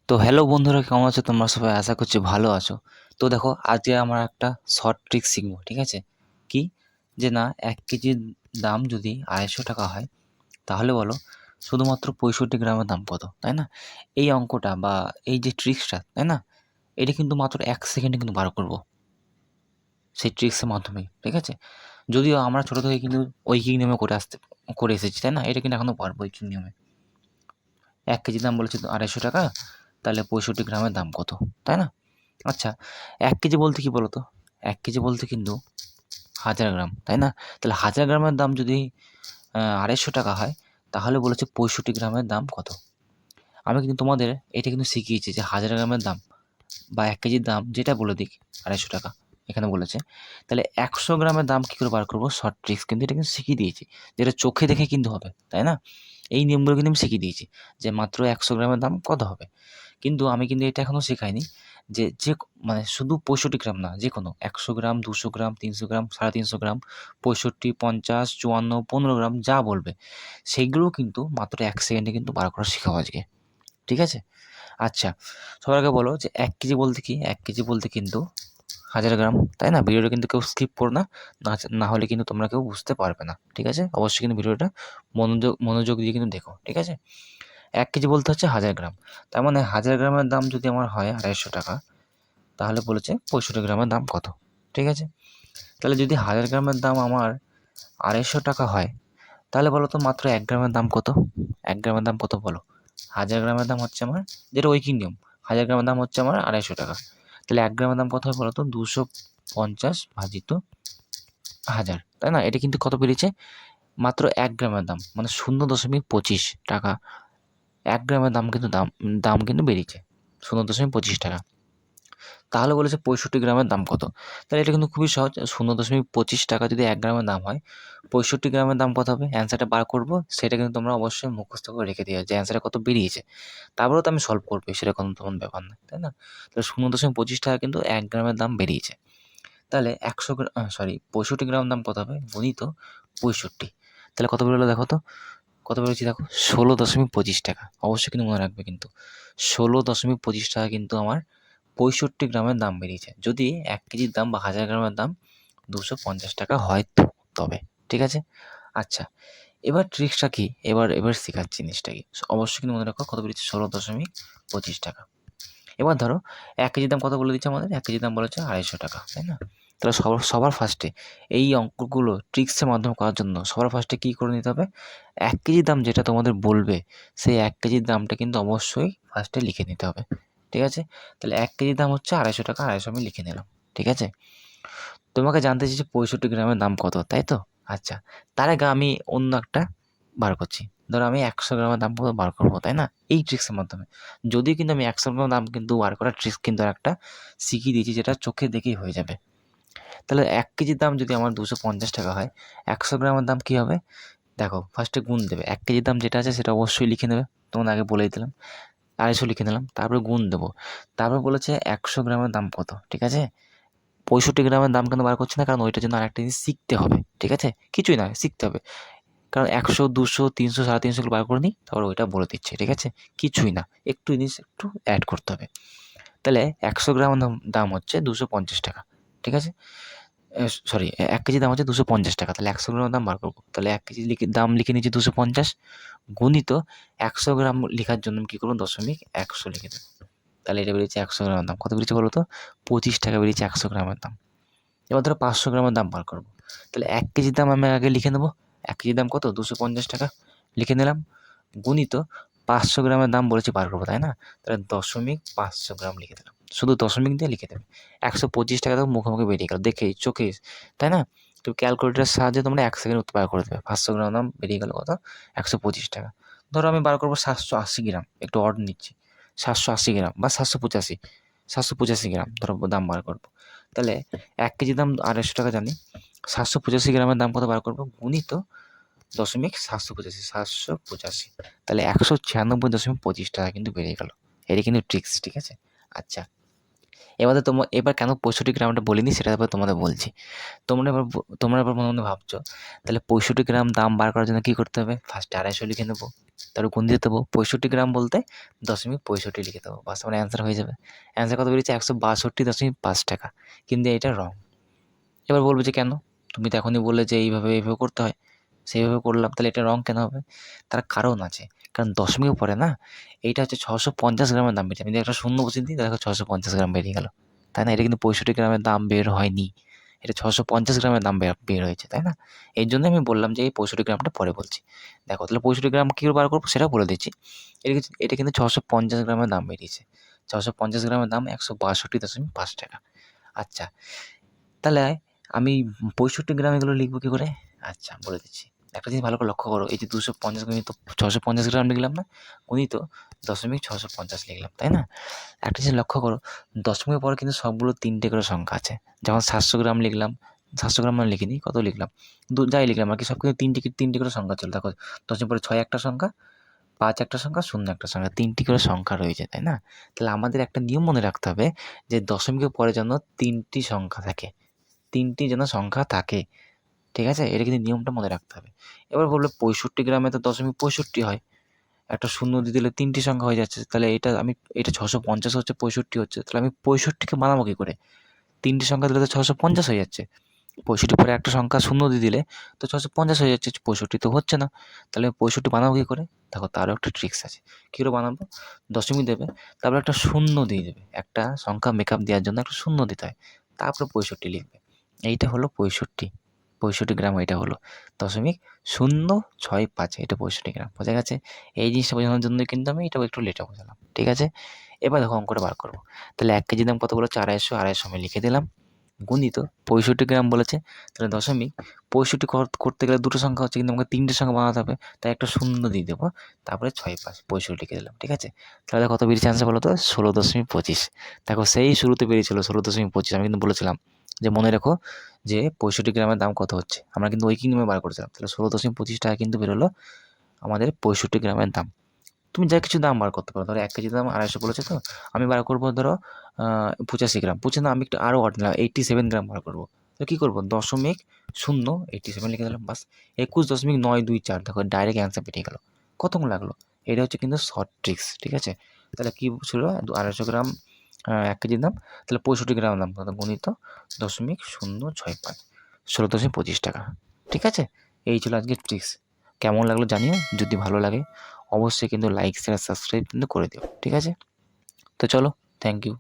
তো হ্যালো বন্ধুরা, কেমন আছো তোমরা সবাই? আশা করছি ভালো আছো। তো দেখো, আজকে আমরা একটা শর্ট ট্রিক শিখবো, ঠিক আছে? কি? যে না, 1 কেজির দাম যদি 250 টাকা হয়, তাহলে বলো শুধুমাত্র 65 গ্রামের দাম কত, তাই না? এই অঙ্কটা বা এই যে ট্রিক্সটা, তাই না, এটা কিন্তু মাত্র 1 সেকেন্ডে কিন্তু বার করবো সেই ট্রিক্সের মাধ্যমেই, ঠিক আছে? যদিও আমরা ছোটো থেকে কিন্তু ঐকিক নিয়মে করে এসেছি, তাই না? এটা কিন্তু এখনও পারবো ঐকিক নিয়মে। 1 কেজির দাম বলেছে তো 250 টাকা, তাহলে 65 গ্রামের দাম কত, তাই না? আচ্ছা, 1 কেজি বলতে কি বলো তো? 1 কেজি বলতে কিন্তু 1000 গ্রাম, তাই না? তাহলে 1000 গ্রামের দাম যদি 250 টাকা হয়, তাহলে বলেছে 65 গ্রামের দাম কত? আমি কিন্তু তোমাদের এটা কিন্তু শিখিয়েছি যে 1000 গ্রামের দাম বা 1 কেজির দাম যেটা বলে দিক 250 টাকা এখানে বলেছে। তাহলে 100 গ্রামের দাম কী করে বার করবো? শর্ট ট্রিক্স কিন্তু এটা কিন্তু শিখিয়ে দিয়েছি, যেটা চোখে দেখে কিন্তু হবে, তাই না? এই নিয়মগুলো কিন্তু আমি শিখিয়ে দিয়েছি যে মাত্র 100 গ্রামের দাম কত হবে। কিন্তু আমি কিন্তু এটা এখনও শেখাইনি যে মানে শুধু 65 গ্রাম না, যে কোনো 100 গ্রাম, 200 গ্রাম, 300 গ্রাম, 350 গ্রাম, 65, 50, 54, 15 গ্রাম যা বলবে, সেইগুলোও কিন্তু মাত্র 1 সেকেন্ডে কিন্তু বার করা শেখাবো আজকে, ঠিক আছে? আচ্ছা, সবার আগে বলো যে 1 কেজি বলতে কি? 1 কেজি বলতে কিন্তু 1000 গ্রাম, তাই না? ভিডিওটা কিন্তু কেউ স্কিপ করো না, না হলে কিন্তু তোমরা কেউ বুঝতে পারবে না, ঠিক আছে? অবশ্যই কিন্তু ভিডিওটা মনোযোগ দিয়ে কিন্তু দেখো, ঠিক আছে? 1 কেজি বলতে হচ্ছে 1000 গ্রাম। তার মানে 1000 গ্রামের দাম যদি আমার হয় 250 টাকা, তাহলে বলেছে 65 গ্রামের দাম কত, ঠিক আছে? তাহলে যদি 1000 গ্রামের দাম আমার 250 টাকা হয়, তাহলে বলো তো মাত্র 1 গ্রামের দাম কত? 1 গ্রামের দাম কত বলো? 1000 গ্রামের দাম হচ্ছে আমার, যেটা ঐকিক নিয়ম, 1000 গ্রামের দাম হচ্ছে আমার 250 টাকা। তাহলে 1 গ্রামের দাম কত হয় বলো তো? 250 ভাজিত 1000, তাই না? এটা কিন্তু কত বেরিয়েছে? মাত্র 1 গ্রামের দাম, মানে 0.25 টাকা। 1 গ্রামের দাম কিন্তু দাম কিন্তু বেরিয়েছে 0.25 টাকা। তাহলে বলেছে 65 গ্রামের দাম কত? তাহলে এটা কিন্তু খুবই সহজ। 0.25 টাকা যদি 1 গ্রামের দাম হয়, 65 গ্রামের দাম কত হবে? অ্যান্সারটা বার করবো, সেটা কিন্তু তোমরা অবশ্যই মুখস্থ করে রেখে দিও যে অ্যান্সারটা কত বেরিয়েছে। তারপরেও তো আমি সলভ করবো, সেটা কোনো তেমন ব্যাপার না, তাই না? তাহলে 0.25 টাকা কিন্তু 1 গ্রামের দাম বেরিয়েছে। তাহলে 65 গ্রাম দাম কত হবে? গুণিত 65। তাহলে কত বেরোলো দেখো তো? কত বেরোচ্ছে দেখো? 16.25 টাকা। অবশ্যই কিন্তু মনে রাখবে কিন্তু 16.25 টাকা কিন্তু আমার 65 গ্রামের দাম বেরিয়েছে। যদি 1 কেজির দাম বা 1000 গ্রামের দাম 250 টাকা হয় তো, তবে, ঠিক আছে? আচ্ছা, এবার ট্রিক্সটা কি? এবার শেখাচ্ছি জিনিসটা কি। অবশ্যই কিন্তু মনে রাখো কত বেরিয়েছে? 16.25 টাকা। এবার ধরো 1 কেজির দাম কত বলে দিচ্ছে আমাদের? 1 কেজির দাম বলেছে 250 টাকা, তাই না? তাহলে সবার ফার্স্টে এই অঙ্কগুলো ট্রিক্সের মাধ্যমে করার জন্য সবার ফার্স্টে কী করে নিতে হবে? 1 কেজির দাম যেটা তোমাদের বলবে, সেই 1 কেজির দামটা কিন্তু অবশ্যই ফার্স্টে লিখে নিতে হবে, ঠিক আছে? তাহলে 1 কেজির দাম হচ্ছে 250 টাকা, 250 আমি লিখে নিলাম, ঠিক আছে? তোমাকে জানতে চেয়েছে 65 গ্রামের দাম কত, তাই তো? আচ্ছা, তার আগে আমি অন্য একটা বার করছি। ধরো আমি 100 গ্রামের দাম বার করবো, তাই না? এই ট্রিক্সের মাধ্যমে। যদিও কিন্তু আমি 100 গ্রামের দাম কিন্তু বার করার ট্রিক্স কিন্তু একটা শিখিয়ে দিয়েছি, যেটা চোখে দেখেই হয়ে যাবে। তাহলে 1 কেজির দাম যদি আমার 250 টাকা হয়, 100 গ্রামের দাম কী হবে? দেখো, ফার্স্টে গুণ দেবে। 1 কেজির দাম যেটা আছে সেটা অবশ্যই লিখে নেবে। তোমাদের আগে বলেই দিলাম। 250 লিখে নিলাম। তারপরে গুণ দেবো। তারপর বলেছে 100 গ্রামের দাম কত, ঠিক আছে? 65 গ্রামের দাম কেন বার করছি না? কারণ ওইটার জন্য আরেকটা জিনিস শিখতে হবে, ঠিক আছে? কিছুই না, শিখতে হবে। কারণ 100, 200, 300, 350 বার করে নিই, তারপর ওইটা বলে দিচ্ছে, ঠিক আছে? কিছুই না, একটু জিনিস একটু অ্যাড করতে হবে। তাহলে 100 গ্রামের দাম হচ্ছে 250 টাকা, ঠিক আছে? সরি, 1 কেজির দাম হচ্ছে 250 টাকা। তাহলে 100 গ্রামের দাম বার করবো। তাহলে 1 কেজি দাম লিখে নিচ্ছি 250, গুণিত 100 গ্রাম লেখার জন্য আমি কী করবো? 100 লিখে দেবো। তাহলে এটা বেরিয়েছে 100 গ্রামের দাম। কত বেরিয়েছে বলো তো? 25 টাকা বেরিয়েছে 100 গ্রামের দাম। এবার ধরো 500 গ্রামের দাম বার করবো। তাহলে 1 কেজির দাম আমি আগে লিখে নেবো। 1 কেজির দাম কত? 250 টাকা লিখে নিলাম, গুণিত 500 গ্রামের দাম বলেছি বার করবো, তাই না? তাহলে 500 গ্রাম লিখে দিলাম। শুধু দশমিক দিয়ে লিখে দেবে। 125 টাকা তো মুখোমুখি বেরিয়ে গেল, দেখেই চোখে, তাই না? তো ক্যালকুলেটারের সাহায্যে তোমরা 1 সেকেন্ড উত্তর বার করে দেবে। 500 গ্রাম দাম বেরিয়ে গেল কত? 125 টাকা। ধরো আমি বার করবো 780 গ্রাম, একটু অড নিচ্ছি। 780 গ্রাম বা 785 গ্রাম ধরো দাম বার করবো। তাহলে 1 কেজির দাম 250 টাকা জানি। 785 গ্রামের দাম কত বার করবো? গুণিত 785, তাহলে 196.25 টাকা কিন্তু বেরিয়ে গেল। এটা কিন্তু ট্রিক্স, ঠিক আছে? আচ্ছা, এবার কেন 65 গ্রামটা বলিনি সেটা এবার তোমাদের বলছি। তোমরা এবার মনে মনে ভাবছো, তাহলে 65 গ্রাম দাম বার করার জন্য কী করতে হবে? ফার্স্টে 250 লিখে নেবো, তারপর গুণ দিয়ে দেবো 65 গ্রাম বলতে 0.65 লিখে দেবো, বাস আমার অ্যান্সার হয়ে যাবে। অ্যান্সার কত বেরিয়েছে? 162.5 টাকা। কিন্তু এটা রং। এবার বলবে যে কেন? তুমি তো এখনই বললে যে এইভাবে এইভাবে করতে হয়, সেইভাবে করলাম, তাহলে এটা রং কেন হবে? তার কারণ আছে, কারণ দশমিকের পরে না এইটা হচ্ছে 650 গ্রামের দাম বেরিয়েছে। আমি যদি একটা শূন্য বসিয়ে দিই, দেখো 650 গ্রাম বেরিয়ে গেল, তাই না? এটা কিন্তু 65 গ্রামের দাম বের হয়নি, এটা 650 গ্রামের দাম বের হয়েছে, তাই না? এই জন্য আমি বললাম যে এই 65 গ্রামটা পরে বলছি। দেখো তাহলে 65 গ্রাম কী করে বার করবো সেটাও বলে দিচ্ছি। এটা কিন্তু 650 গ্রামের দাম বেরিয়েছে। 650 গ্রামের দাম 162.5 টাকা। আচ্ছা, তাহলে আমি 65 গ্রাম এগুলো লিখবো কী করে? আচ্ছা, বলে দিচ্ছি। একটা জিনিস ভালো করে লক্ষ্য করো, এই যে 250 গুণিত 650 গ্রাম লিখলাম না? গুণিত 0.650 লিখলাম, তাই না? একটা জিনিস লক্ষ্য করো, দশমিকের পরে কিন্তু সবগুলো 3টে করে সংখ্যা আছে। যেমন 700 গ্রাম লিখলাম, 700 গ্রাম মানে লিখিনি, কত লিখলাম? যাই লিখলাম আরকি, সব কিন্তু 3টে করে সংখ্যা ছিল। দেখো দশের পরে 6 একটা সংখ্যা, 5 একটা সংখ্যা, 0 একটা সংখ্যা, 3টি করে সংখ্যা রয়েছে, তাই না? তাহলে আমাদের একটা নিয়ম মনে রাখতে হবে যে দশমিকের পরে যেন 3টি সংখ্যা থাকে। 3টি যেন সংখ্যা থাকে, ঠিক আছে? এটা কিন্তু নিয়মটা মনে রাখতে হবে। এবার বলবে 65 গ্রামে তো 0.65 হয়। একটা শূন্য দিয়ে দিলে 3টি সংখ্যা হয়ে যাচ্ছে। তাহলে এটা 650 হচ্ছে, 65 হচ্ছে। তাহলে আমি 65কে বানাবো কী করে? 3টি সংখ্যা দিলে তো 650 হয়ে যাচ্ছে। 65 পরে একটা সংখ্যা শূন্য দিয়ে দিলে তো 650 হয়ে যাচ্ছে। 65 তো হচ্ছে না। তাহলে 65 বানাবো কী করে? দেখো তারও একটা ট্রিক্স আছে। কী করে বানাবো? দশমিক দেবে, তারপরে একটা শূন্য দিয়ে দেবে। একটা সংখ্যা মেকআপ দেওয়ার জন্য একটা শূন্য দিতে হয়। তারপরে 65 লিখবে। এইটা হলো 65 গ্রাম, এটা হলো 0.065, এটা 65 গ্রাম। বোঝা গেছে? এই জিনিসটা বোঝানোর জন্যই কিন্তু আমি এটাও একটু লেটে বোঝালাম। ঠিক আছে? এবার দেখো অঙ্কটা বার করবো। তাহলে 1 কেজির দাম কত বলেছে? 250, আমি লিখে দিলাম। গুণিত 65 গ্রাম বলেছে, তাহলে দশমিক 65 করতে গেলে দুটো সংখ্যা হচ্ছে, কিন্তু আমাকে 3টে সংখ্যা বানাতে হবে, তাই একটা শূন্য দিয়ে দেবো, তারপরে 6×5 65 লিখে দিলাম। ঠিক আছে? তাহলে কত বেরিয়েছে অ্যান্সার বলো তো? 16.25। দেখো সেই শুরুতে বেরিয়েছিল 16.25। আমি কিন্তু বলেছিলাম যে মনে রেখো যে 65 গ্রামের দাম কত হচ্ছে। আমরা কিন্তু ওই নিয়মে বার করেছিলাম। তাহলে 16.25 টাকা কিন্তু বেরোলো আমাদের 65 গ্রামের দাম। তুমি যা কিছু দাম বার করতে পারো। ধরো 1 কেজির দাম 250 বলেছে, তো আমি বার করবো ধরো 85 গ্রাম। 85 না, আমি একটু আরও অড নিলাম, 87 গ্রাম বার করবো। তো কী করবো? 0.87 লিখে দিলাম, বাস। 21.924। দেখো ডাইরেক্ট অ্যান্সার বেরিয়ে গেল। কতক্ষণ লাগলো? এটা হচ্ছে কিন্তু শর্ট ট্রিক্স, ঠিক আছে? তাহলে কী ছিল? 250 গ্রাম 1 কেজির দাম, তাহলে 65 গ্রাম দাম কত? গুণিত 0.065, 16.25 টাকা। ঠিক আছে? এই ছিল আজকের ট্রিক্স। কেমন লাগলো জানিও। যদি ভালো লাগে অবশ্যই কিন্তু লাইক, শেয়ার, সাবস্ক্রাইব কিন্তু করে দিও। ঠিক আছে? তো চলো, থ্যাংক ইউ।